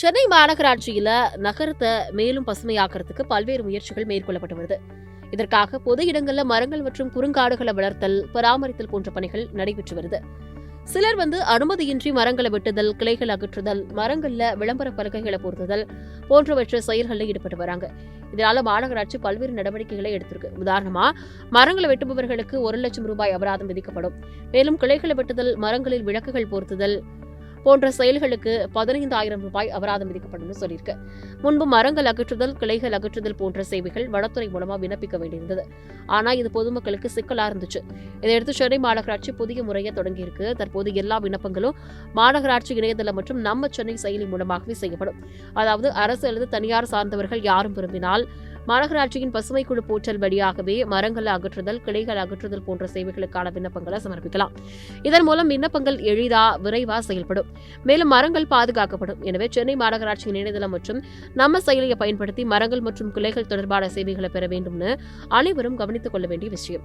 சென்னை மாநகராட்சியில நகரத்தை மேலும் பசுமையாக்குறதுக்கு பல்வேறு முயற்சிகள் மேற்கொள்ளப்பட்டு வருது. இதற்காக பொது இடங்கள்ல மரங்கள் மற்றும் குறுங்காடுகளை வளர்த்தல், பராமரித்தல் போன்ற பணிகள் நடைபெற்று வருது. சிலர் அனுமதியின்றி மரங்களை வெட்டுதல், கிளைகள் அகற்றுதல், மரங்கள்ல விளம்பர பலகைகளை பொருத்துதல் போன்றவற்றை செயல்களில் ஈடுபட்டு வராங்க. இதனால மாநகராட்சி பல்வேறு நடவடிக்கைகளை எடுத்திருக்கு. உதாரணமா, மரங்களை வெட்டுபவர்களுக்கு 1,00,000 ரூபாய் அபராதம் விதிக்கப்படும். மேலும் கிளைகளை வெட்டுதல், மரங்களில் விளக்குகள் பொருத்துதல் போன்ற செயல்களுக்கு 15,000 ரூபாய் அபராதம் விதிக்கப்படும் சொல்லியிருக்கு. முன்பு மரங்கள் அகற்றுதல், கிளைகள் அகற்றுதல் போன்ற சேவைகள் வனத்துறை மூலமா விண்ணப்பிக்க வேண்டியிருந்தது. ஆனா இது பொதுமக்களுக்கு சிக்கலா இருந்துச்சு. இதையடுத்து சென்னை மாநகராட்சி புதிய முறையை தொடங்கியிருக்கு. தற்போது எல்லா விண்ணப்பங்களும் மாநகராட்சி இணையதளம் மற்றும் நம்ம சென்னை செயலி மூலமாகவே செய்யப்படும். அதாவது அரசு அல்லது தனியார் சார்ந்தவர்கள் யாரும் விரும்பினால் மாநகராட்சியின் பசுமை குழு போர்ட்டல் வழியாகவே மரங்களை அகற்றுதல், கிளைகள் அகற்றுதல் போன்ற சேவைகளுக்கான விண்ணப்பங்களை சமர்ப்பிக்கலாம். இதன் மூலம் விண்ணப்பங்கள் எளிதா, விரைவா செயல்படும். மேலும் மரங்கள் பாதுகாக்கப்படும். எனவே சென்னை மாநகராட்சியின் இணையதளம் மற்றும் நம்ம செயலியை பயன்படுத்தி மரங்கள் மற்றும் கிளைகள் தொடர்பான சேவைகளை பெற வேண்டும்னு அனைவரும் கவனித்துக் கொள்ள வேண்டிய விஷயம்.